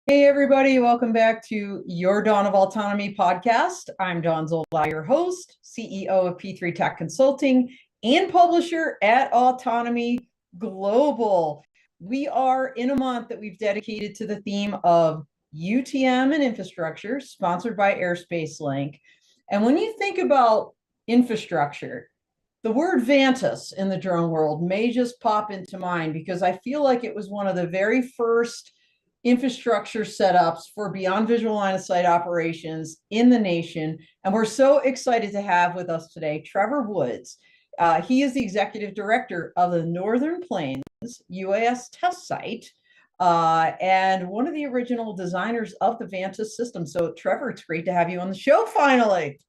Hey, everybody, welcome back to your Dawn of Autonomy podcast. I'm Dawn Zolba, your host, CEO of P3 Tech Consulting, and publisher at Autonomy Global. We are in a month that we've dedicated to the theme of UTM and infrastructure, sponsored by Airspace Link. And when you think about infrastructure, the word Vantis in the drone world may just pop into mind because I feel like it was one of the very first infrastructure setups for beyond visual line of sight operations in the nation. And we're so excited to have with us today Trevor Woods. He is the executive director of the Northern Plains UAS test site and one of the original designers of the Vantis system. So Trevor, it's great to have you on the show finally.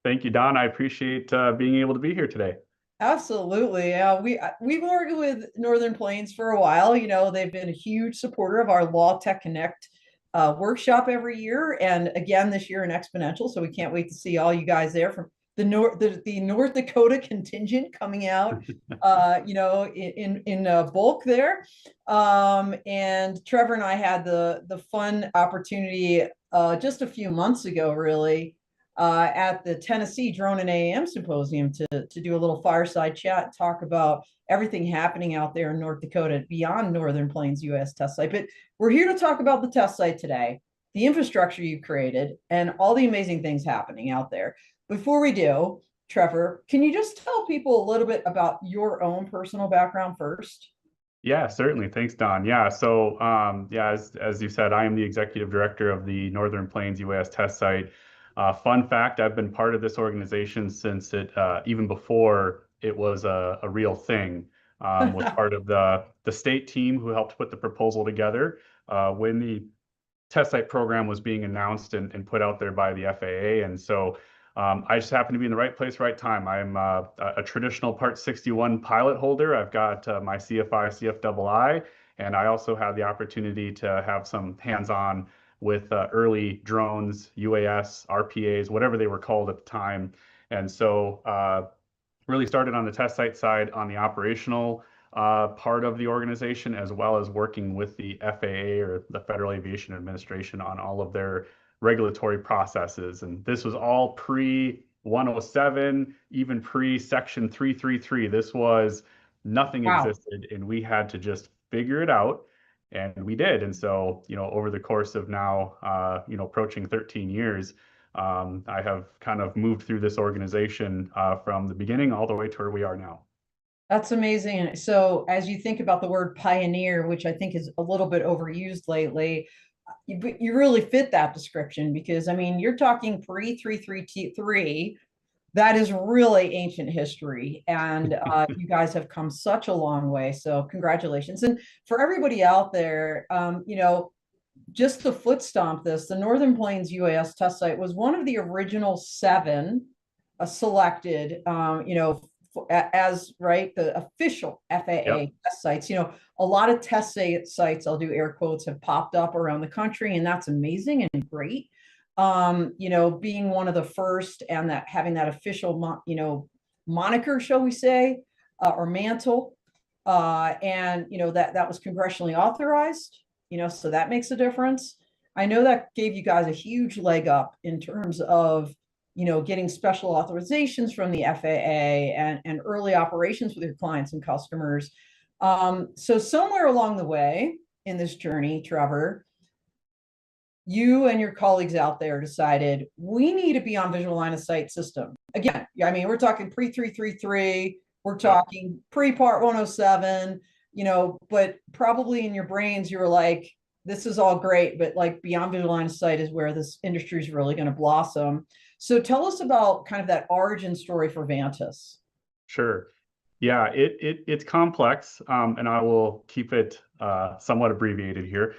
Thank you, Don. I appreciate being able to be here today. Absolutely. We've worked with Northern Plains for a while. You know, they've been a huge supporter of our Law Tech Connect workshop every year, and again this year in Exponential. So we can't wait to see all you guys there from the North Dakota contingent coming out, in bulk there. And Trevor and I had the fun opportunity just a few months ago, really, at the Tennessee Drone and AAM Symposium to do a little fireside chat, talk about everything happening out there in North Dakota beyond Northern Plains UAS test site. But we're here to talk about the test site today, the infrastructure you've created, and all the amazing things happening out there. Before we do, Trevor, can you just tell people a little bit about your own personal background first? Yeah, certainly. Thanks, Don. Yeah, so as you said, I am the executive director of the Northern Plains UAS test site. Fun fact, I've been part of this organization since even before it was a real thing. Was part of the state team who helped put the proposal together when the test site program was being announced and put out there by the FAA. And so I just happen to be in the right place, right time. I'm a traditional Part 61 pilot holder. I've got my CFI, CFII, and I also had the opportunity to have some hands-on with early drones, UAS, RPAs, whatever they were called at the time. And so really started on the test site side on the operational part of the organization, as well as working with the FAA or the Federal Aviation Administration on all of their regulatory processes. And this was all pre 107, even pre Section 333. This was nothing existed, and we had to just figure it out. And we did. And so, over the course of now, approaching 13 years, I have kind of moved through this organization from the beginning all the way to where we are now. That's amazing. So, as you think about the word pioneer, which I think is a little bit overused lately, you really fit that description because, I mean, you're talking pre 333. That is really ancient history. And you guys have come such a long way. So, congratulations. And for everybody out there, just to foot stomp this, the Northern Plains UAS test site was one of the original 7 selected, as right, the official FAA test sites. A lot of test sites, I'll do air quotes, have popped up around the country, and that's amazing and great. Being one of the first and that having that official, moniker, shall we say, or mantle, and that was congressionally authorized. So that makes a difference. I know that gave you guys a huge leg up in terms of getting special authorizations from the FAA and early operations with your clients and customers. So somewhere along the way in this journey, Trevor, you and your colleagues out there decided we need a beyond visual line of sight system. Again, I mean, we're talking pre 333, we're talking pre Part 107, but probably in your brains, you were like, this is all great, but like beyond visual line of sight is where this industry is really going to blossom. So tell us about kind of that origin story for Vantis. Sure. Yeah, it's complex, and I will keep it somewhat abbreviated here.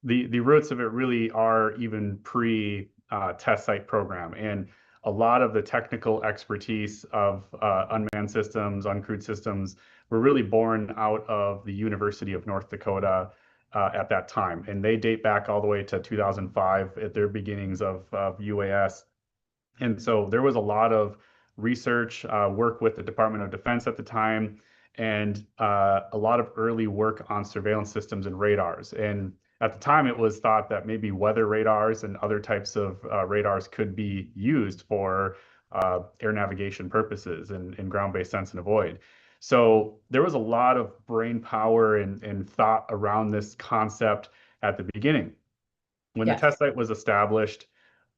The roots of it really are even pre test site program, and a lot of the technical expertise of unmanned systems, uncrewed systems, were really born out of the University of North Dakota at that time, and they date back all the way to 2005 at their beginnings of UAS. And so there was a lot of research, work with the Department of Defense at the time, and a lot of early work on surveillance systems and radars. And At the time, it was thought that maybe weather radars and other types of radars could be used for air navigation purposes and ground-based sense and avoid. So there was a lot of brain power and thought around this concept at the beginning. When the Yes. test site was established,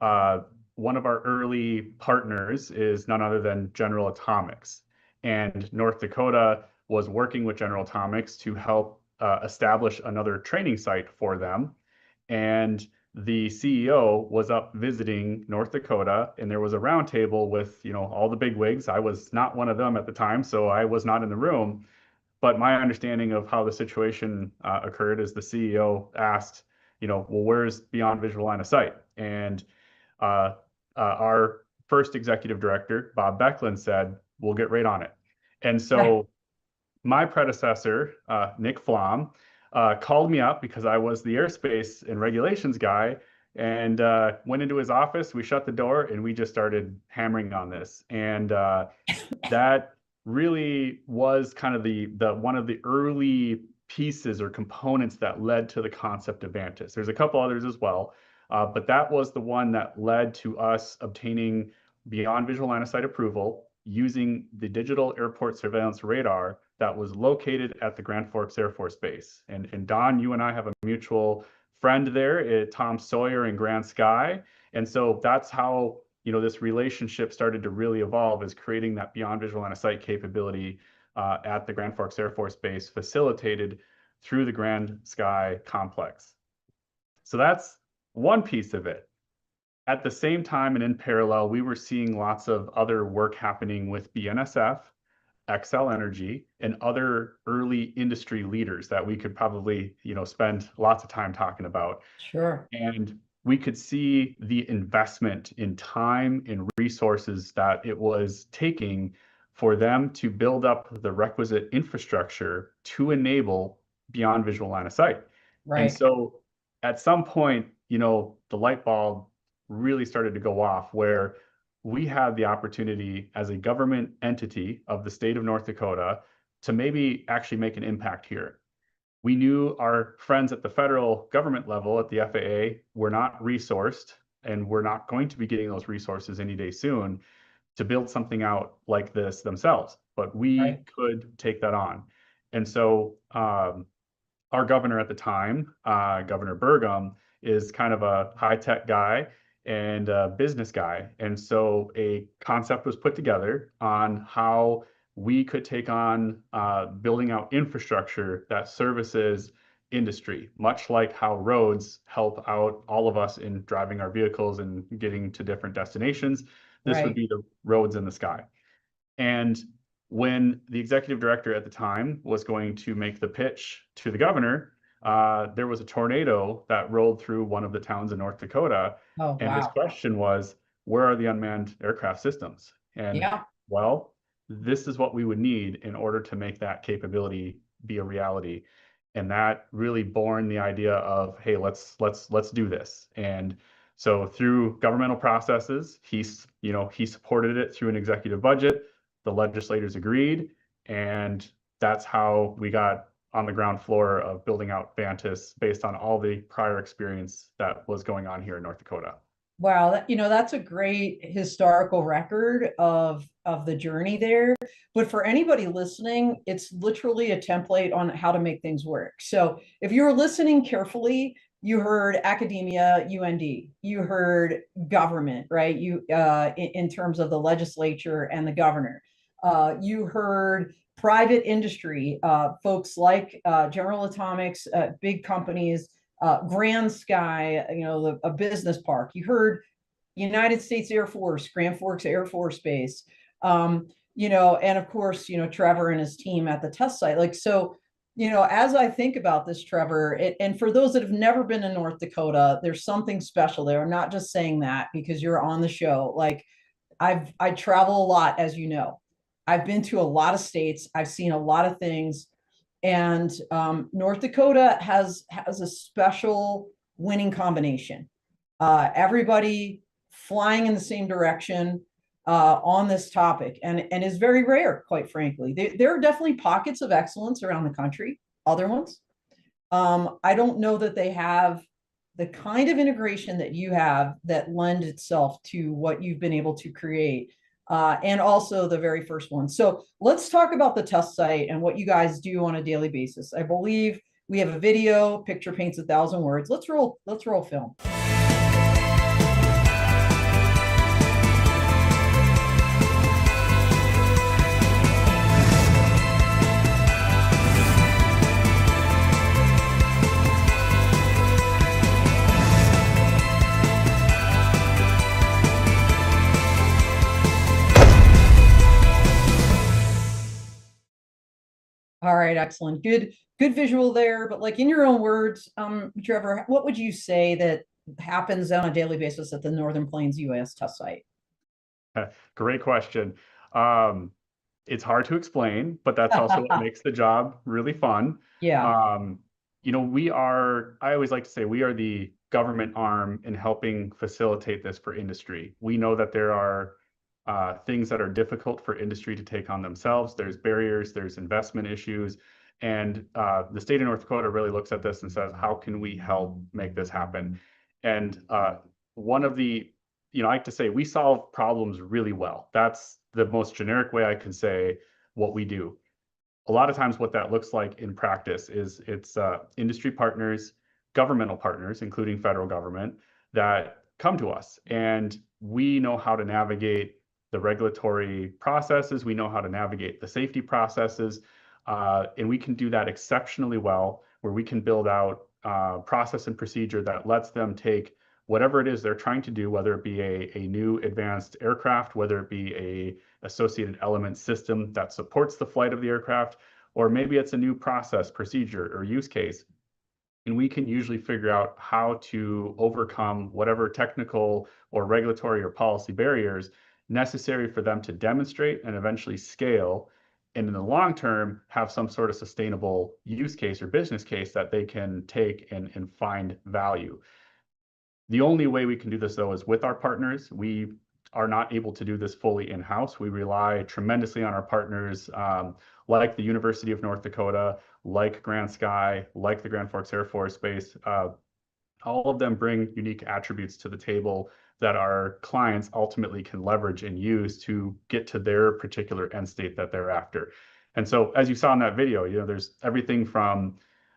one of our early partners is none other than General Atomics. And North Dakota was working with General Atomics to help establish another training site for them. And the CEO was up visiting North Dakota, and there was a roundtable with, all the big wigs. I was not one of them at the time, so I was not in the room. But my understanding of how the situation occurred is the CEO asked, well, where's beyond visual line of sight? And our first executive director, Bob Becklin, said, we'll get right on it. And so my predecessor, Nick Flom, called me up because I was the airspace and regulations guy, and went into his office. We shut the door and we just started hammering on this. And that really was kind of the one of the early pieces or components that led to the concept of Vantis. There's a couple others as well, but that was the one that led to us obtaining beyond visual line of sight approval using the digital airport surveillance radar that was located at the Grand Forks Air Force Base. And Don, you and I have a mutual friend there, Tom Sawyer in Grand Sky. And so that's how this relationship started to really evolve, is creating that beyond visual line of sight capability at the Grand Forks Air Force Base, facilitated through the Grand Sky complex. So that's one piece of it. At the same time and in parallel, we were seeing lots of other work happening with BNSF, Xcel Energy, and other early industry leaders that we could probably, spend lots of time talking about. Sure. And we could see the investment in time and resources that it was taking for them to build up the requisite infrastructure to enable beyond visual line of sight. Right. And so at some point, the light bulb really started to go off, where we had the opportunity as a government entity of the state of North Dakota to maybe actually make an impact here. We knew our friends at the federal government level at the FAA were not resourced, and we're not going to be getting those resources any day soon to build something out like this themselves, but we could take that on. And so our governor at the time, Governor Burgum, is kind of a high-tech guy and a business guy. And so a concept was put together on how we could take on building out infrastructure that services industry, much like how roads help out all of us in driving our vehicles and getting to different destinations. This would be the roads in the sky. And when the executive director at the time was going to make the pitch to the governor, there was a tornado that rolled through one of the towns in North Dakota. Oh, and his question was, where are the unmanned aircraft systems? And well, this is what we would need in order to make that capability be a reality. And that really born the idea of, hey, let's do this. And so through governmental processes, he supported it through an executive budget. The legislators agreed, and that's how we got on the ground floor of building out Vantis based on all the prior experience that was going on here in North Dakota. Wow, that's a great historical record of the journey there. But for anybody listening, it's literally a template on how to make things work. So if you were listening carefully, you heard academia, UND, you heard government, right? You in terms of the legislature and the governor. You heard private industry, folks like General Atomics, big companies, Grand Sky, a business park. You heard United States Air Force, Grand Forks Air Force Base, and of course, Trevor and his team at the test site. As I think about this, Trevor, and for those that have never been in North Dakota, there's something special there. I'm not just saying that because you're on the show. I travel a lot, as you know. I've been to a lot of states. I've seen a lot of things. And North Dakota has a special winning combination. Everybody flying in the same direction on this topic, and is very rare, quite frankly. There are definitely pockets of excellence around the country, other ones. I don't know that they have the kind of integration that you have that lend itself to what you've been able to create. And also the very first one. So let's talk about the test site and what you guys do on a daily basis. I believe we have a video, picture paints 1,000 words. Let's roll film. All right, excellent. Good visual there. But like in your own words, Trevor, what would you say that happens on a daily basis at the Northern Plains UAS test site? Great question. It's hard to explain, but that's also what makes the job really fun. Yeah. I always like to say we are the government arm in helping facilitate this for industry. We know that there are things that are difficult for industry to take on themselves. There's barriers, there's investment issues, and the state of North Dakota really looks at this and says, how can we help make this happen? And one of the, I like to say we solve problems really well. That's the most generic way I can say what we do. A lot of times what that looks like in practice is it's industry partners, governmental partners, including federal government, that come to us, and we know how to navigate the regulatory processes. We know how to navigate the safety processes, and we can do that exceptionally well, where we can build out process and procedure that lets them take whatever it is they're trying to do, whether it be a new advanced aircraft, whether it be a associated element system that supports the flight of the aircraft, or maybe it's a new process, procedure, or use case. And we can usually figure out how to overcome whatever technical or regulatory or policy barriers necessary for them to demonstrate and eventually scale, and in the long term have some sort of sustainable use case or business case that they can take and find value. The only way we can do this, though, is with our partners. We are not able to do this fully in-house. We rely tremendously on our partners, like the University of North Dakota, like Grand Sky, like the Grand Forks Air Force Base. All of them bring unique attributes to the table that our clients ultimately can leverage and use to get to their particular end state that they're after. And so, as you saw in that video, there's everything from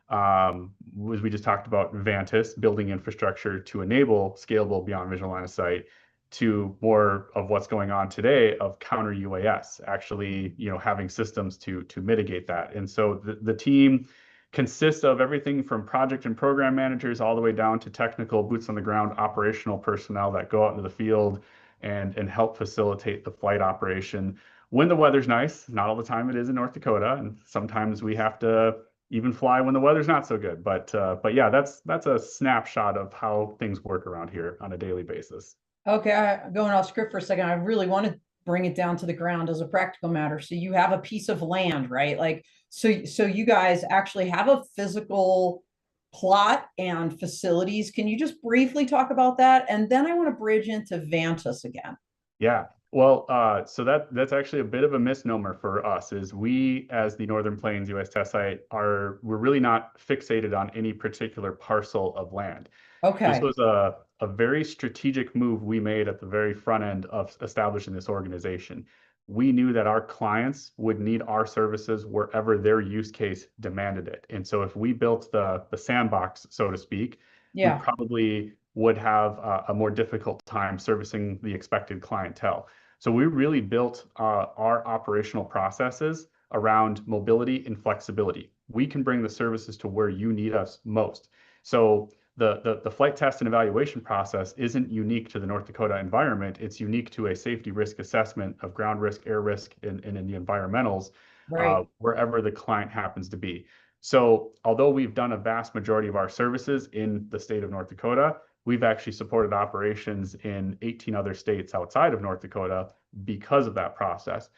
as we just talked about, Vantis, building infrastructure to enable scalable beyond visual line of sight, to more of what's going on today of counter UAS, actually, having systems to mitigate that. And so the team consists of everything from project and program managers all the way down to technical boots on the ground operational personnel that go out into the field and help facilitate the flight operation when the weather's nice. Not all the time it is in North Dakota, and sometimes we have to even fly when the weather's not so good. But yeah, that's a snapshot of how things work around here on a daily basis. Okay, going off script for a second. I really want to bring it down to the ground as a practical matter. So you have a piece of land, right? Like, so you guys actually have a physical plot and facilities. Can you just briefly talk about that? And then I want to bridge into Vantis again. Yeah. Well, so that's actually a bit of a misnomer for us, is we, as the Northern Plains UAS test site, we're really not fixated on any particular parcel of land. Okay. This was a very strategic move we made at the very front end of establishing this organization. We knew that our clients would need our services wherever their use case demanded it. And so if we built the sandbox, so to speak, we probably would have a more difficult time servicing the expected clientele. So we really built our operational processes around mobility and flexibility. We can bring the services to where you need us most. So the flight test and evaluation process isn't unique to the North Dakota environment. It's unique to a safety risk assessment of ground risk, air risk, and in the environmentals, right, wherever the client happens to be. So although we've done a vast majority of our services in the state of North Dakota, we've actually supported operations in 18 other states outside of North Dakota because of that process.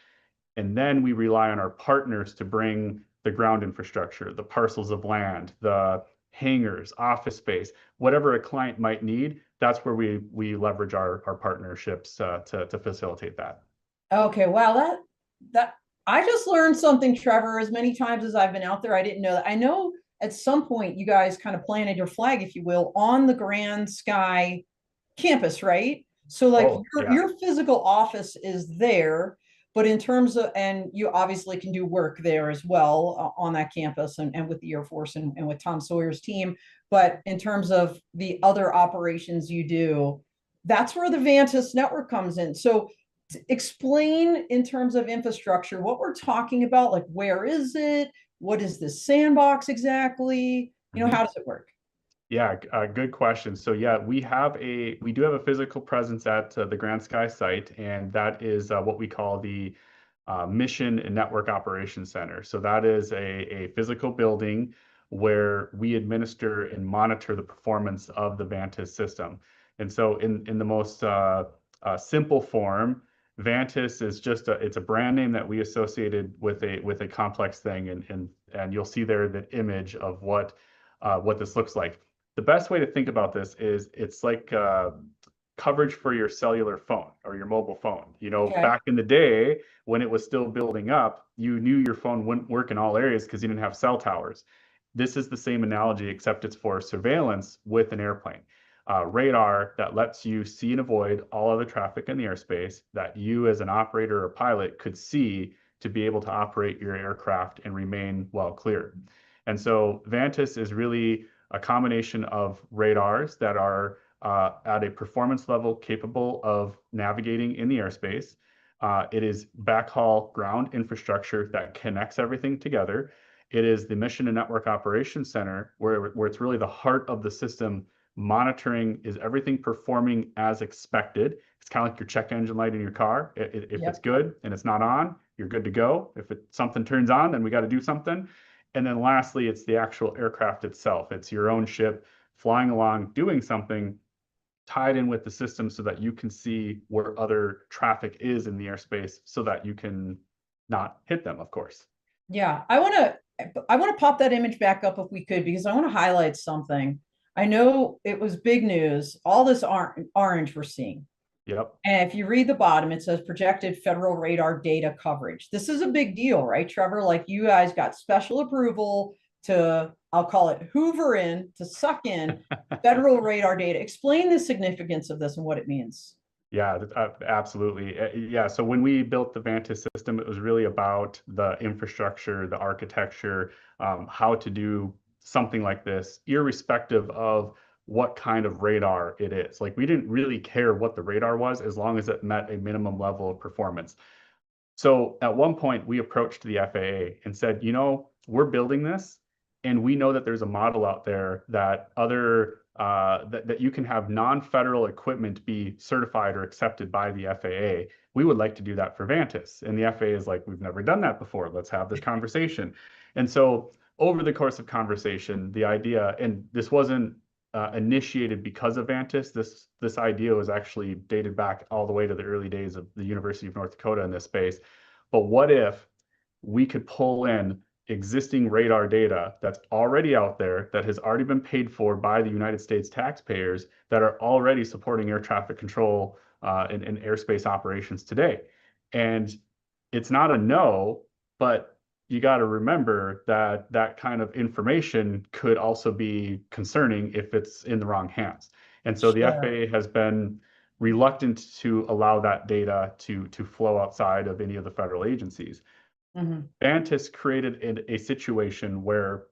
And then we rely on our partners to bring the ground infrastructure, the parcels of land, the hangars, office space, whatever a client might need. That's where we leverage our partnerships to facilitate that. Okay, wow, that I just learned something, Trevor. As many times as I've been out there, I didn't know that. I know at some point you guys kind of planted your flag, if you will, on the Grand Sky campus, right? So like Oh, your yeah. your physical office is there, but in terms of, and you obviously can do work there as well on that campus and with the Air Force and with Tom Sawyer's team. But in terms of the other operations you do, that's where the Vantis network comes in. So explain in terms of infrastructure what we're talking about, like where is it? What is the sandbox exactly? How does it work? Yeah, good question. So yeah, we do have a physical presence at the Grand Sky site, and that is what we call the Mission and Network Operations Center. So that is a physical building where we administer and monitor the performance of the Vantis system. And so in the most simple form, Vantis is just it's a brand name that we associated with a complex thing, and you'll see there the image of what this looks like. The best way to think about this is it's like coverage for your cellular phone or your mobile phone. Okay. Back in the day when it was still building up, you knew your phone wouldn't work in all areas because you didn't have cell towers. This is the same analogy, except it's for surveillance with an airplane. Radar that lets you see and avoid all other traffic in the airspace that you as an operator or pilot could see to be able to operate your aircraft and remain well cleared. And so Vantis is really a combination of radars that are at a performance level capable of navigating in the airspace. It is backhaul ground infrastructure that connects everything together. It is the Mission and Network Operations Center where it's really the heart of the system, monitoring is everything performing as expected. It's kind of like your check engine light in your car. If it's Yep. good and it's not on, you're good to go. If something turns on, then we got to do something. And then lastly, it's the actual aircraft itself. It's your own ship flying along, doing something tied in with the system so that you can see where other traffic is in the airspace so that you can not hit them, of course. Yeah, I want to pop that image back up if we could, because I want to highlight something. I know it was big news, all this orange we're seeing. Yep. And if you read the bottom, it says projected federal radar data coverage. This is a big deal, right, Trevor? Like you guys got special approval to, I'll call it hoover in, to suck in federal radar data. Explain the significance of this and what it means. Yeah, absolutely. Yeah, so when we built the Vantis system, it was really about the infrastructure, the architecture, how to do something like this, irrespective of what kind of radar it is. Like we didn't really care what the radar was as long as it met a minimum level of performance. So at one point, we approached the FAA and said, we're building this, and we know that there's a model out there that that you can have non-federal equipment be certified or accepted by the FAA. We would like to do that for Vantis. And the FAA is like, we've never done that before. Let's have this conversation. And so over the course of conversation, the idea, and this wasn't initiated because of Vantis. This idea was actually dated back all the way to the early days of the University of North Dakota in this space. But what if we could pull in existing radar data that's already out there, that has already been paid for by the United States taxpayers, that are already supporting air traffic control and airspace operations today? And it's not a no, but you got to remember that that kind of information could also be concerning if it's in the wrong hands. And so the Sure. FAA has been reluctant to allow that data to flow outside of any of the federal agencies. Mhm. Vantis created a situation where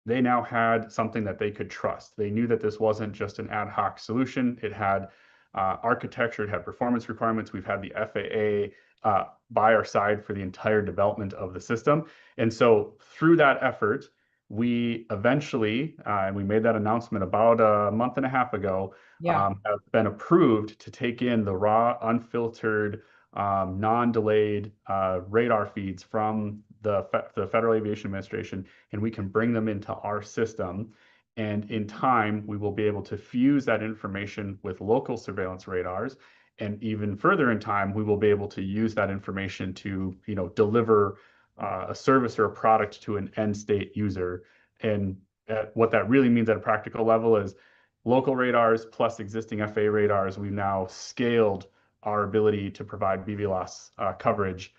they now had something that they could trust. They knew that this wasn't just an ad hoc solution. It had architecture, it had performance requirements. We've had the FAA by our side for the entire development of the system. And so through that effort, we eventually, and we made that announcement about a month and a half ago, Yeah. have been approved to take in the raw, unfiltered, non-delayed radar feeds from the Federal Aviation Administration, and we can bring them into our system. And in time, we will be able to fuse that information with local surveillance radars. And even further in time, we will be able to use that information to, deliver a service or a product to an end state user. And what that really means at a practical level is local radars plus existing FAA radars. We've now scaled our ability to provide BVLOS coverage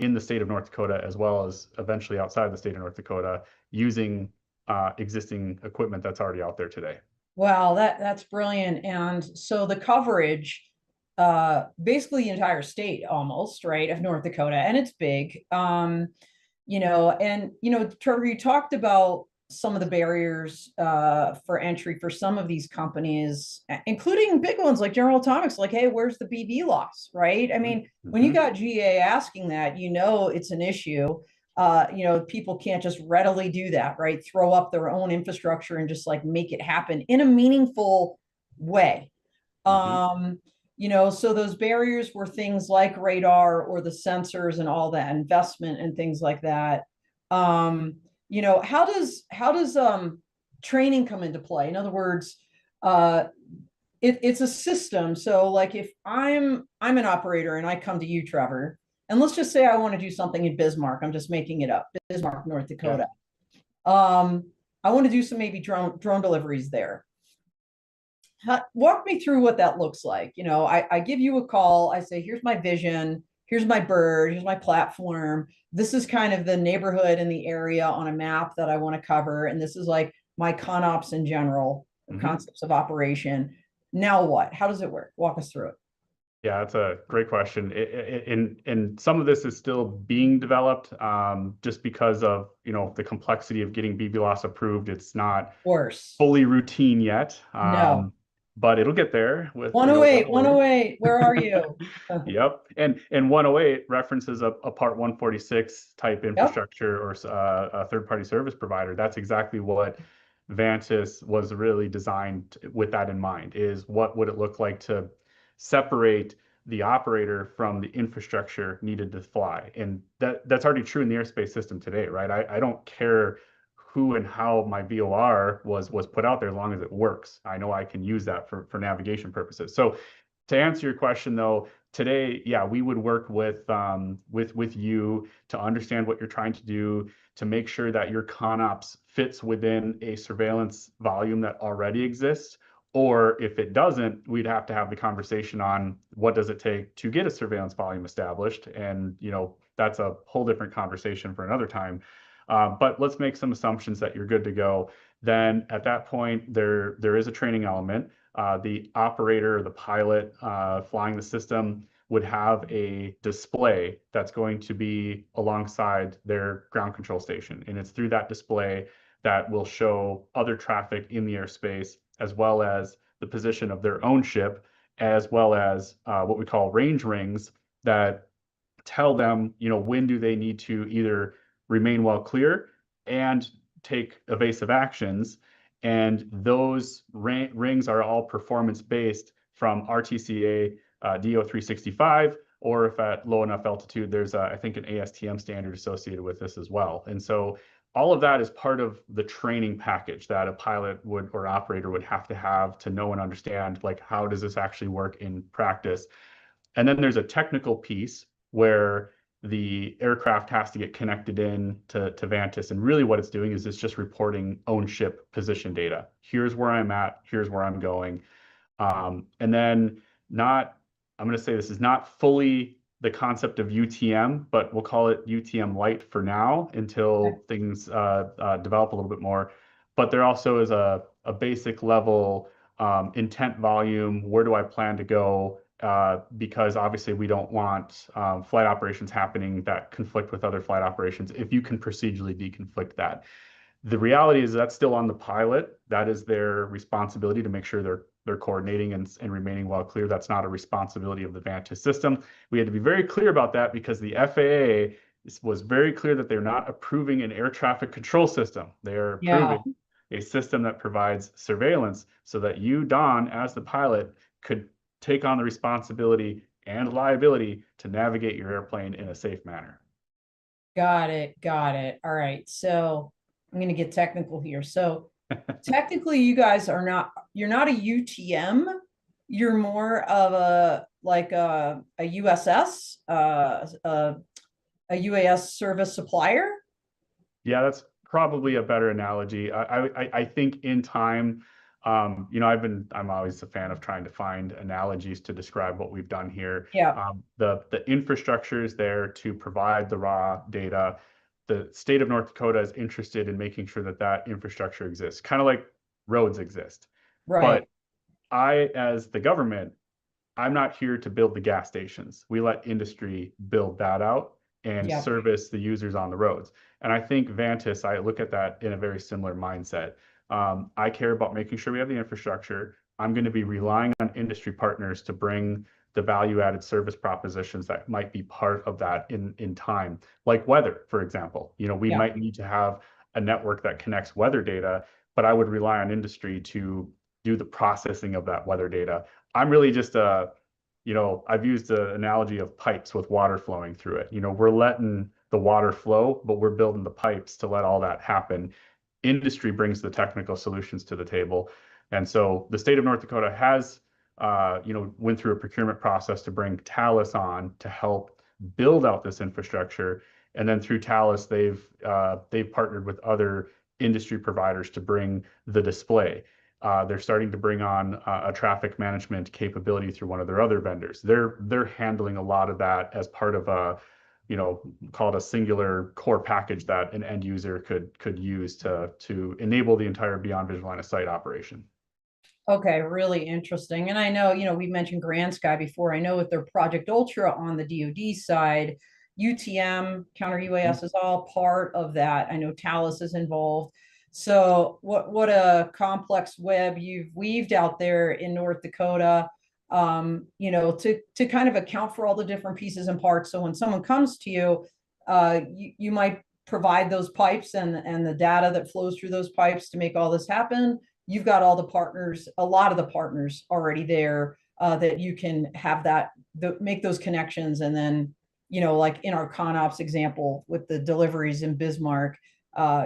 in the state of North Dakota, as well as eventually outside the state of North Dakota, using existing equipment that's already out there today. Wow, that's brilliant. And so the coverage, basically the entire state almost, right, of North Dakota, and it's big. Trevor, you talked about some of the barriers for entry for some of these companies, including big ones like General Atomics, like, hey, where's the BVLOS, right? I mean, when you got GA asking that, it's an issue. People can't just readily do that, right? Throw up their own infrastructure and just like make it happen in a meaningful way. So those barriers were things like radar or the sensors and all that investment and things like that. How does training come into play? In other words, it's a system. So like if I'm an operator and I come to you, Trevor, and let's just say I want to do something in Bismarck. I'm just making it up, Bismarck, North Dakota. I want to do some maybe drone deliveries there. Walk me through what that looks like. I give you a call. I say, here's my vision. Here's my bird. Here's my platform. This is kind of the neighborhood and the area on a map that I want to cover. And this is like my ConOps in general, concepts of operation. Now what? How does it work? Walk us through it. Yeah, that's a great question. And some of this is still being developed just because of, the complexity of getting BVLOS approved. It's not fully routine yet. No. But it'll get there with 108, 108. Where are you? Yep. And 108 references a Part 146 type infrastructure or a third-party service provider. That's exactly what Vantis was really designed with that in mind, is what would it look like to separate the operator from the infrastructure needed to fly. And that's already true in the airspace system today, right? I don't care who and how my VOR was put out there as long as it works. I know I can use that for navigation purposes. So to answer your question though, today, yeah, we would work with you to understand what you're trying to do, to make sure that your ConOps fits within a surveillance volume that already exists. Or if it doesn't, we'd have to have the conversation on what does it take to get a surveillance volume established. And, that's a whole different conversation for another time. But let's make some assumptions that you're good to go. Then at that point, there is a training element. The operator or the pilot flying the system would have a display that's going to be alongside their ground control station. And it's through that display that will show other traffic in the airspace, as well as the position of their own ship, as well as what we call range rings that tell them, when do they need to either remain well clear and take evasive actions. And those rings are all performance based from RTCA DO365, or if at low enough altitude, there's I think an ASTM standard associated with this as well. And so all of that is part of the training package that a pilot would or operator would have to know and understand, like, how does this actually work in practice? And then there's a technical piece where the aircraft has to get connected in to Vantis. And really what it's doing is it's just reporting own ship position data. Here's where I'm at, here's where I'm going. And then I'm going to say this is not fully the concept of UTM, but we'll call it UTM light for now until things develop a little bit more. But there also is a basic level intent volume. Where do I plan to go? Because obviously we don't want flight operations happening that conflict with other flight operations if you can procedurally deconflict that. The reality is that's still on the pilot. That is their responsibility to make sure they're coordinating and remaining well clear. That's not a responsibility of the Vantis system. We had to be very clear about that because the FAA was very clear that they're not approving an air traffic control system. They're approving a system that provides surveillance so that you, Don, as the pilot, could take on the responsibility and liability to navigate your airplane in a safe manner. Got it. All right. So I'm going to get technical here. So technically you guys you're not a UTM. You're more of a USS, a UAS service supplier. Yeah, that's probably a better analogy. I think in time, I'm always a fan of trying to find analogies to describe what we've done here. Yeah. The infrastructure is there to provide the raw data. the state of North Dakota is interested in making sure that that infrastructure exists, kind of like roads exist. Right. But I, as the government, I'm not here to build the gas stations. We let industry build that out and Yeah. service the users on the roads. And I think Vantis, I look at that in a very similar mindset. I care about making sure we have the infrastructure. I'm going to be relying on industry partners to bring the value added service propositions that might be part of that in time, like weather, for example. You know, we Yeah. might need to have a network that connects weather data, but I would rely on industry to do the processing of that weather data. I'm really just I've used the analogy of pipes with water flowing through it. You know, we're letting the water flow, but we're building the pipes to let all that happen. Industry brings the technical solutions to the table. And so the state of North Dakota has, went through a procurement process to bring Thales on to help build out this infrastructure. And then through Thales, they've partnered with other industry providers to bring the display. They're starting to bring on a traffic management capability through one of their other vendors. They're handling a lot of that as part of a, call it a singular core package that an end user could use to enable the entire beyond visual line of sight operation. Okay, really interesting. And I know, we mentioned Grand Sky before. I know with their Project Ultra on the DoD side, UTM, counter UAS is all part of that. I know Thales is involved. So what a complex web you've weaved out there in North Dakota, to kind of account for all the different pieces and parts. So when someone comes to you, you might provide those pipes and the data that flows through those pipes to make all this happen. You've got all the partners, a lot of the partners already there, that you can have make those connections. And then, like in our ConOps example with the deliveries in Bismarck,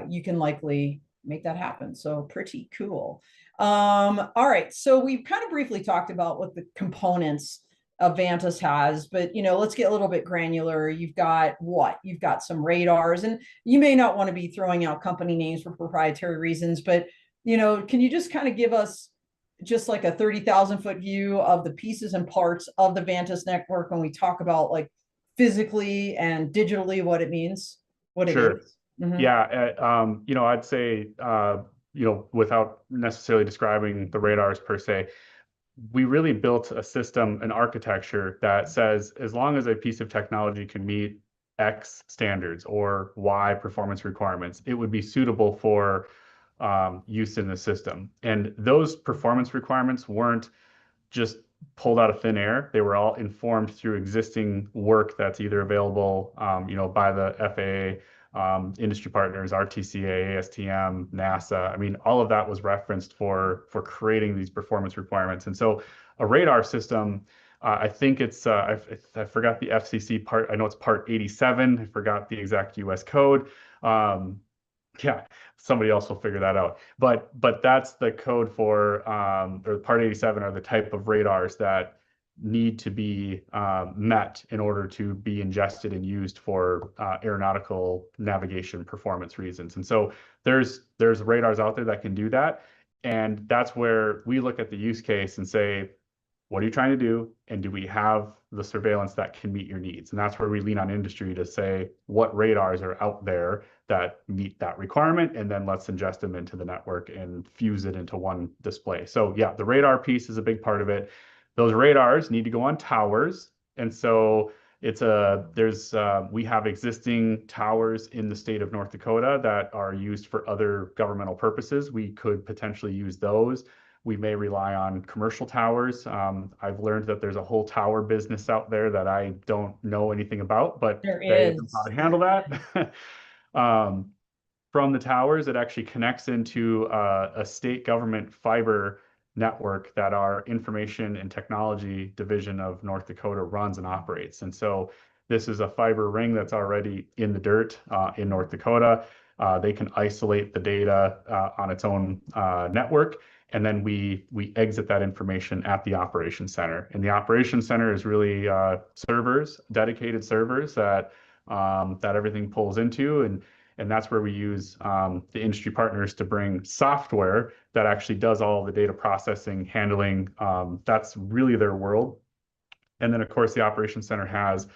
you can likely make that happen. So pretty cool. All right. So we've kind of briefly talked about what the components of Vantis has, but let's get a little bit granular. You've got some radars, and you may not want to be throwing out company names for proprietary reasons, but can you just kind of give us just like a 30,000 foot view of the pieces and parts of the Vantis network when we talk about like physically and digitally what it means, what Sure. it is? Mm-hmm. Yeah. I'd say, without necessarily describing the radars per se, we really built a system, an architecture that says as long as a piece of technology can meet X standards or Y performance requirements, it would be suitable for use in the system. And those performance requirements weren't just pulled out of thin air. They were all informed through existing work that's either available, by the FAA, industry partners, RTCA, ASTM, NASA. I mean, all of that was referenced for creating these performance requirements. And so a radar system, I think it's, I forgot the FCC part. I know it's part 87. I forgot the exact US code. Yeah, somebody else will figure that out. But that's the code for, or part 87 are the type of radars that need to be met in order to be ingested and used for aeronautical navigation performance reasons. And so there's radars out there that can do that. And that's where we look at the use case and say, what are you trying to do? And do we have the surveillance that can meet your needs? And that's where we lean on industry to say what radars are out there that meet that requirement, and then let's ingest them into the network and fuse it into one display. So yeah, the radar piece is a big part of it. Those radars need to go on towers. And so we have existing towers in the state of North Dakota that are used for other governmental purposes. We could potentially use those. We may rely on commercial towers. I've learned that there's a whole tower business out there that I don't know anything about, but they know how to handle that. From the towers, it actually connects into a state government fiber network that our information and technology division of North Dakota runs and operates. And so this is a fiber ring that's already in the dirt in North Dakota. They can isolate the data on its own network. And then we exit that information at the operations center. And the operations center is really servers, dedicated servers that everything pulls into. And that's where we use the industry partners to bring software that actually does all the data processing, handling. That's really their world. And then, of course, the operations center has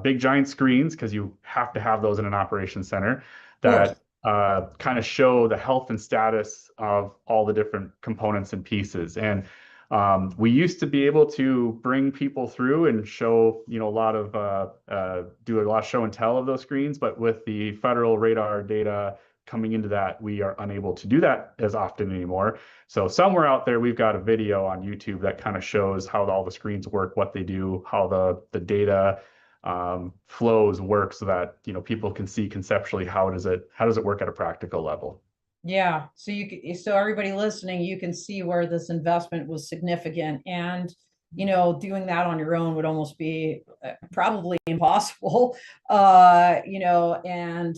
big giant screens, because you have to have those in an operations center, course. that kind of show the health and status of all the different components and pieces. And we used to be able to bring people through and show, a lot of do a lot of show and tell of those screens, but with the federal radar data coming into that, we are unable to do that as often anymore. So somewhere out there, we've got a video on YouTube that kind of shows how all the screens work, what they do, how the data flows work, so that people can see conceptually how does it work at a practical level. Yeah. So everybody listening, you can see where this investment was significant, and doing that on your own would almost be probably impossible. And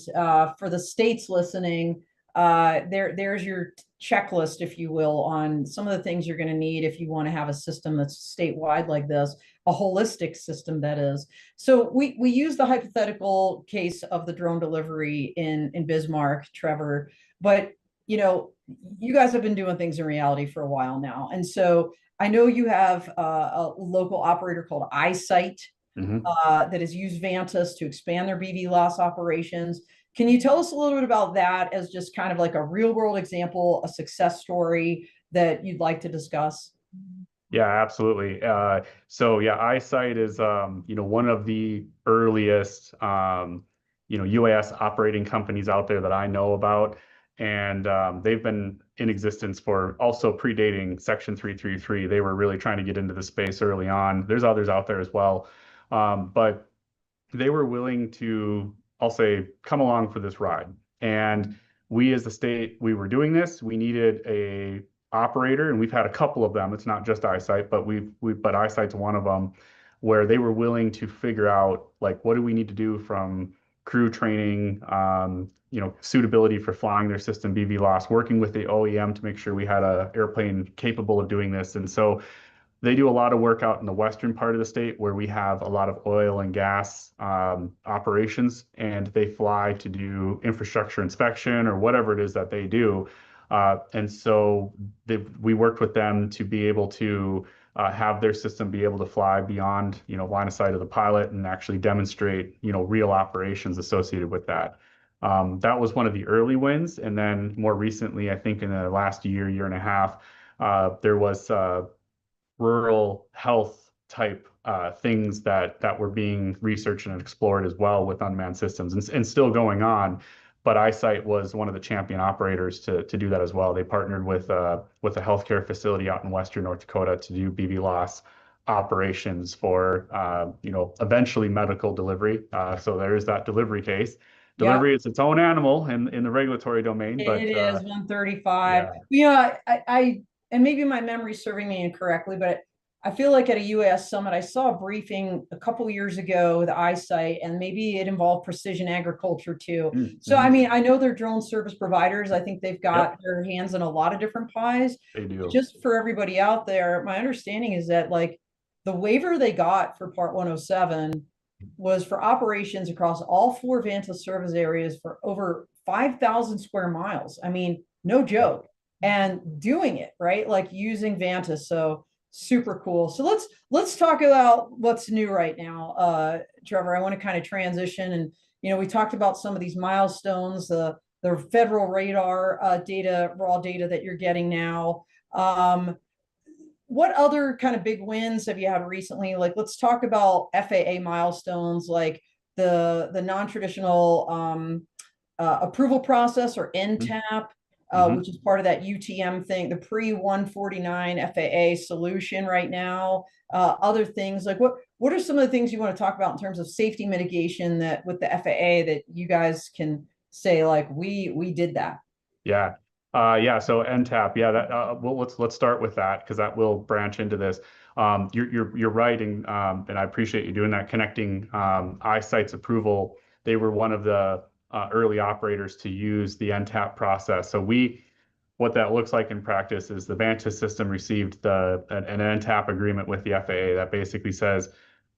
for the states listening, there's your checklist, if you will, on some of the things you're going to need if you want to have a system that's statewide like this, a holistic system that is. So we use the hypothetical case of the drone delivery in Bismarck, Trevor, but you guys have been doing things in reality for a while now, and so I know you have a local operator called iSight that has used Vantis to expand their BVLOS operations. Can you tell us a little bit about that as just kind of like a real world example, a success story that you'd like to discuss? Yeah, absolutely. So yeah, iSight is one of the earliest UAS operating companies out there that I know about, and they've been in existence for also predating Section 333. They were really trying to get into the space early on. There's others out there as well, but they were willing to, I'll say, come along for this ride. And we as the state, we were doing this. We needed a operator, and we've had a couple of them. It's not just iSight, but but iSight's one of them, where they were willing to figure out, like, what do we need to do from crew training, suitability for flying their system, BVLOS, working with the OEM to make sure we had an airplane capable of doing this. And so they do a lot of work out in the western part of the state, where we have a lot of oil and gas operations, and they fly to do infrastructure inspection or whatever it is that they do. And so we worked with them to be able to have their system be able to fly beyond, line of sight of the pilot, and actually demonstrate, real operations associated with that. That was one of the early wins. And then more recently, I think in the last year and a half, there was rural health type things that were being researched and explored as well with unmanned systems, and still going on. But iSight was one of the champion operators to do that as well. They partnered with a healthcare facility out in western North Dakota to do BVLOS operations for eventually medical delivery. So there is that delivery case. Delivery is its own animal in the regulatory domain, but it is 135. Yeah. I and maybe my memory's serving me incorrectly, but I feel like at a UAS summit, I saw a briefing a couple years ago with iSight, and maybe it involved precision agriculture too. So, I mean, I know they're drone service providers. I think they've got their hands in a lot of different pies. They do. Just for everybody out there, my understanding is that like the waiver they got for Part 107 was for operations across all 4 Vantis service areas for over 5,000 square miles. I mean, no joke. And doing it, right? Like using Vantis. So super cool. So let's talk about what's new right now. Trevor, I want to kind of transition, and we talked about some of these milestones, the federal radar data, raw data that you're getting now. What other kind of big wins have you had recently? Like, let's talk about FAA milestones, like the non-traditional approval process, or NTAP. Which is part of that UTM thing, the pre-149 FAA solution right now. Other things like what are some of the things you want to talk about in terms of safety mitigation that with the FAA that you guys can say like we did that? Yeah. So NTAP, well, let's start with that, because that will branch into this. You're right, and I appreciate you doing that, connecting iSight's approval. They were one of the early operators to use the NTAP process. So what that looks like in practice is the Vantis system received an NTAP agreement with the FAA that basically says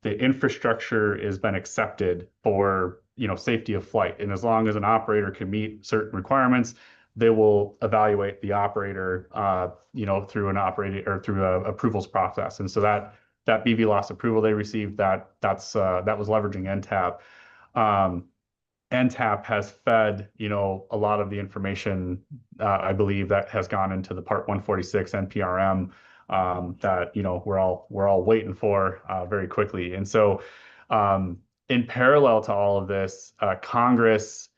the infrastructure has been accepted for safety of flight, and as long as an operator can meet certain requirements, they will evaluate the operator through an operating or through a approvals process. And so that that BVLOS approval they received, that was leveraging NTAP. NTAP has fed, a lot of the information, I believe, that has gone into the Part 146 NPRM, that, we're all waiting for very quickly. And so in parallel to all of this, Congress,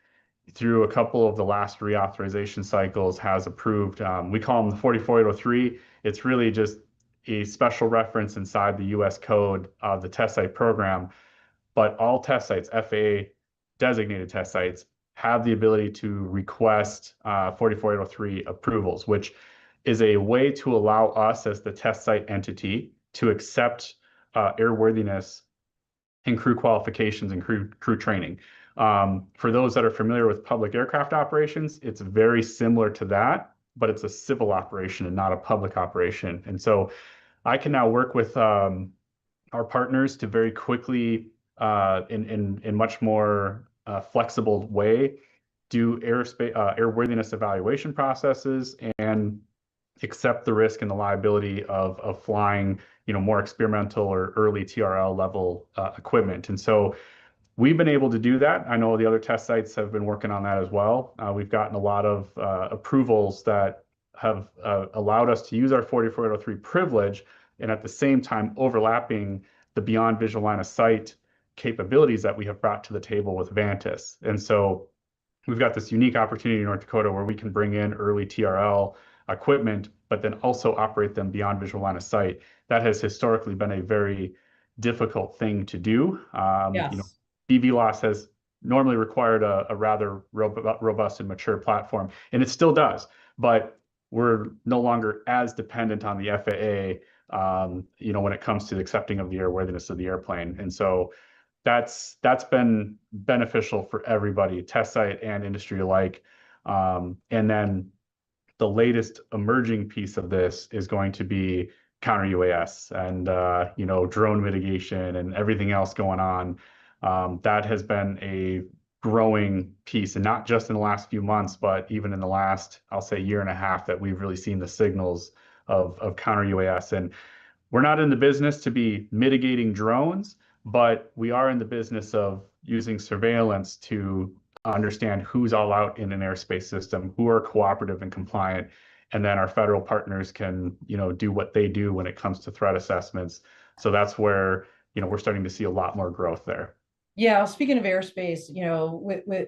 through a couple of the last reauthorization cycles, has approved, we call them the 44803. It's really just a special reference inside the U.S. code of the test site program. But all test sites, FAA designated test sites, have the ability to request 44803 approvals, which is a way to allow us as the test site entity to accept airworthiness and crew qualifications and crew training. For those that are familiar with public aircraft operations, it's very similar to that, but it's a civil operation and not a public operation. And so I can now work with our partners to very quickly, in much more flexible way, do airworthiness evaluation processes and accept the risk and the liability of flying, more experimental or early TRL level equipment. And so we've been able to do that. I know the other test sites have been working on that as well. We've gotten a lot of approvals that have allowed us to use our 44803 privilege, and at the same time overlapping the beyond visual line of sight capabilities that we have brought to the table with Vantis. And so we've got this unique opportunity in North Dakota where we can bring in early TRL equipment, but then also operate them beyond visual line of sight. That has historically been a very difficult thing to do. Yes. BVLOS has normally required a rather robust and mature platform, and it still does, but we're no longer as dependent on the FAA, when it comes to the accepting of the airworthiness of the airplane. And so that's been beneficial for everybody, test site and industry alike. And then the latest emerging piece of this is going to be counter UAS and drone mitigation and everything else going on. That has been a growing piece, and not just in the last few months, but even in the last, I'll say, year and a half, that we've really seen the signals of counter UAS. And we're not in the business to be mitigating drones, but we are in the business of using surveillance to understand who's all out in an airspace system, who are cooperative and compliant, and then our federal partners can, do what they do when it comes to threat assessments. So that's where, we're starting to see a lot more growth there. Yeah, speaking of airspace,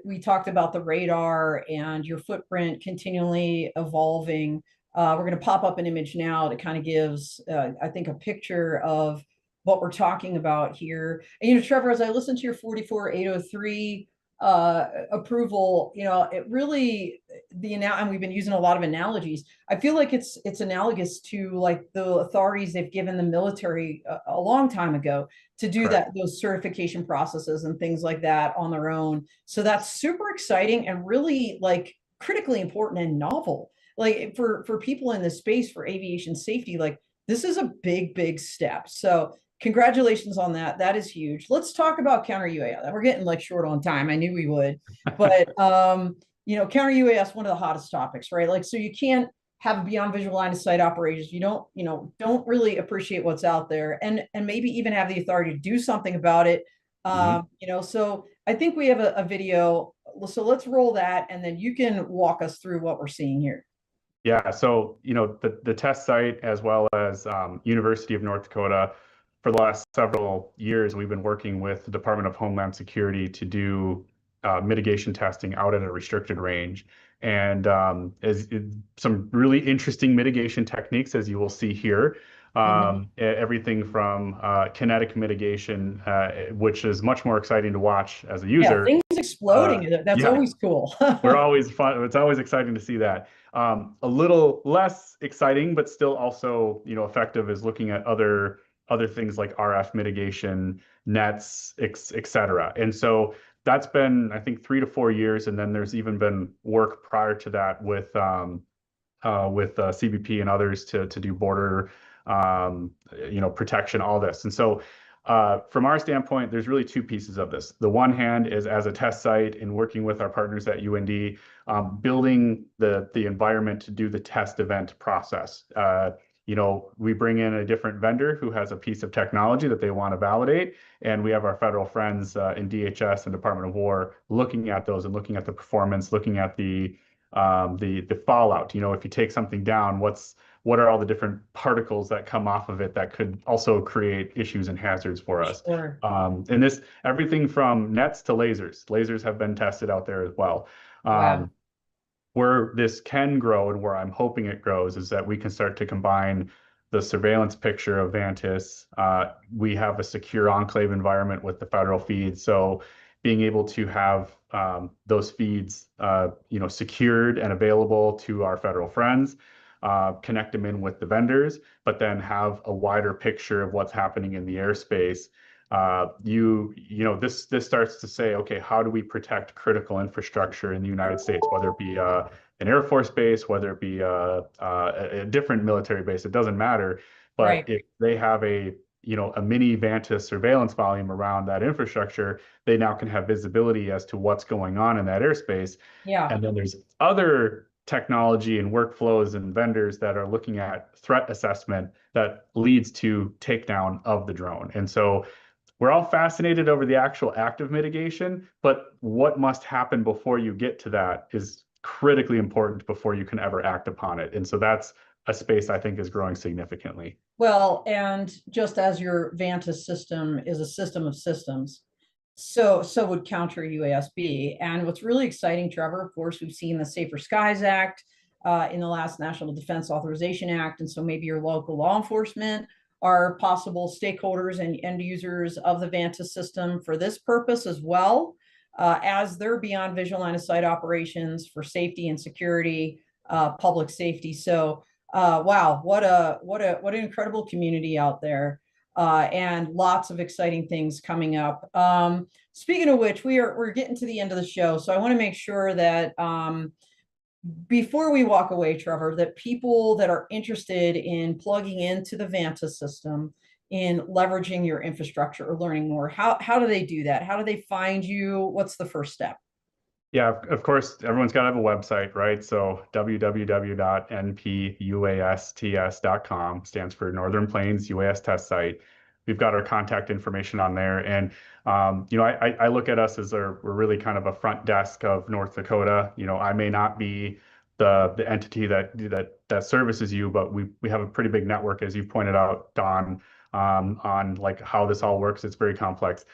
we talked about the radar and your footprint continually evolving. We're going to pop up an image now that kind of gives, I think, a picture of what we're talking about here. And, Trevor, as I listen to your 44803 approval, it really, and we've been using a lot of analogies. I feel like it's analogous to like the authorities they've given the military a long time ago to do Correct. those certification processes and things like that on their own. So that's super exciting and really like critically important and novel. Like for people in this space for aviation safety, like this is a big step. So congratulations on that. That is huge. Let's talk about counter UAS. We're getting like short on time. I knew we would, but counter UAS, one of the hottest topics, right? Like, so you can't have beyond visual line of sight operations. You don't really appreciate what's out there, and maybe even have the authority to do something about it. So I think we have a video. So let's roll that, and then you can walk us through what we're seeing here. Yeah, so the test site, as well as University of North Dakota, for the last several years, we've been working with the Department of Homeland Security to do mitigation testing out at a restricted range. And some really interesting mitigation techniques, as you will see here. Everything from kinetic mitigation, which is much more exciting to watch as a user. Yeah, things exploding. That's always cool. We're always fun. It's always exciting to see that. A little less exciting, but still also, effective, is looking at other things like RF mitigation, nets, et cetera. And so that's been, I think, 3 to 4 years. And then there's even been work prior to that with CBP and others to do border, protection, all this. And so from our standpoint, there's really 2 pieces of this. The one hand is as a test site and working with our partners at UND, building the environment to do the test event process. we bring in a different vendor who has a piece of technology that they want to validate, and we have our federal friends in DHS and Department of War looking at those and looking at the performance, looking at the fallout. If you take something down, what are all the different particles that come off of it that could also create issues and hazards for us? Sure. And this, everything from nets to lasers. Lasers have been tested out there as well. Wow. Where this can grow and where I'm hoping it grows is that we can start to combine the surveillance picture of Vantis. We have a secure enclave environment with the federal feeds. So being able to have those feeds, secured and available to our federal friends, connect them in with the vendors, but then have a wider picture of what's happening in the airspace. This starts to say, okay, how do we protect critical infrastructure in the United States, whether it be an Air Force base, whether it be a different military base, it doesn't matter. But Right. if they have a mini Vantis surveillance volume around that infrastructure, they now can have visibility as to what's going on in that airspace. Yeah. And then there's other technology and workflows and vendors that are looking at threat assessment that leads to takedown of the drone. And so we're all fascinated over the actual active mitigation, but what must happen before you get to that is critically important before you can ever act upon it. And so that's a space I think is growing significantly. Well, and just as your Vantis system is a system of systems, so would counter UAS be. And what's really exciting, Trevor, of course, we've seen the Safer Skies Act in the last National Defense Authorization Act. And so maybe your local law enforcement are possible stakeholders and end users of the Vantis system for this purpose as well, as they're beyond visual line of sight operations for safety and security, public safety. So wow, what an incredible community out there. And lots of exciting things coming up. Speaking of which, we're getting to the end of the show. So I want to make sure that before we walk away, Trevor, that people that are interested in plugging into the Vantis system, in leveraging your infrastructure or learning more, how do they do that? How do they find you? What's the first step? Yeah, of course, everyone's got to have a website, right? So www.npuasts.com stands for Northern Plains UAS Test Site. We've got our contact information on there. And, I look at us as we're really kind of a front desk of North Dakota. I may not be the entity that services you, but we have a pretty big network, as you've pointed out, Don, on like how this all works. It's very complex.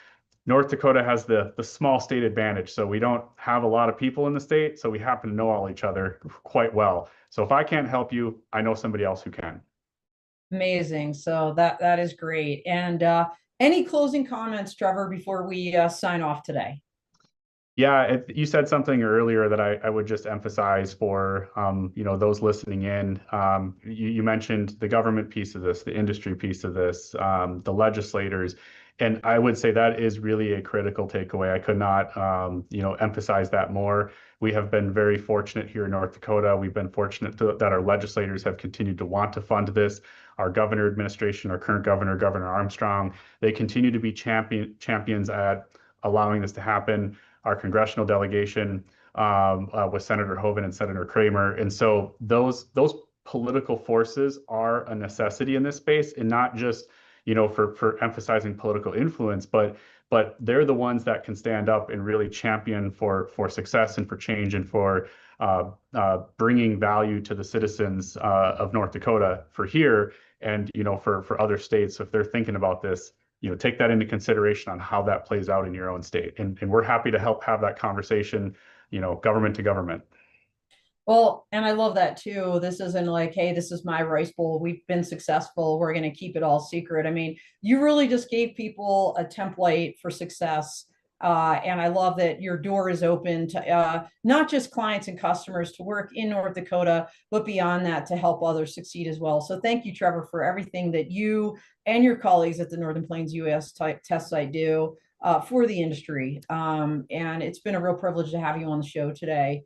North Dakota has the small state advantage. So we don't have a lot of people in the state. So we happen to know all each other quite well. So if I can't help you, I know somebody else who can. Amazing. So that is great. And any closing comments, Trevor, before we sign off today? Yeah, you said something earlier that I would just emphasize for those listening in. You mentioned the government piece of this, the industry piece of this, the legislators, and I would say that is really a critical takeaway. I could not emphasize that more. We have been very fortunate here in North Dakota. We've been fortunate that our legislators have continued to want to fund this. Our governor administration, our current governor, Governor Armstrong, they continue to be champions at allowing this to happen. Our congressional delegation with Senator Hoeven and Senator Kramer. And so those political forces are a necessity in this space, and not just, for emphasizing political influence, but they're the ones that can stand up and really champion for success and for change and for bringing value to the citizens of North Dakota for here and, for other states. So if they're thinking about this, take that into consideration on how that plays out in your own state. And we're happy to help have that conversation, government to government. Well, and I love that too. This isn't like, hey, this is my rice bowl. We've been successful. We're going to keep it all secret. I mean, you really just gave people a template for success. And I love that your door is open to not just clients and customers to work in North Dakota, but beyond that to help others succeed as well. So thank you, Trevor, for everything that you and your colleagues at the Northern Plains UAS Test Site do for the industry. And it's been a real privilege to have you on the show today.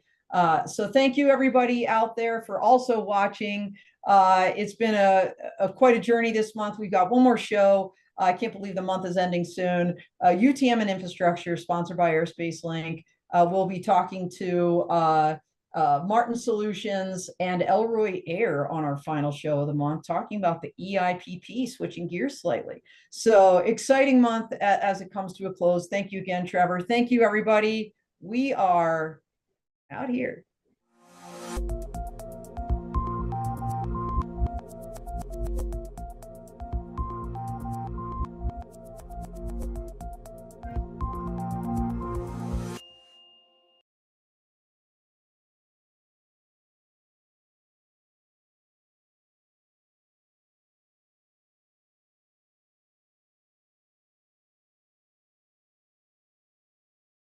So thank you everybody out there for also watching. It's been quite a journey this month. We've got one more show. I can't believe the month is ending soon. UTM and Infrastructure, sponsored by Airspace Link. We'll be talking to Martin Solutions, and Elroy Air on our final show of the month, talking about the EIPP, switching gears slightly. So exciting month as it comes to a close. Thank you again, Trevor. Thank you, everybody. We are out here.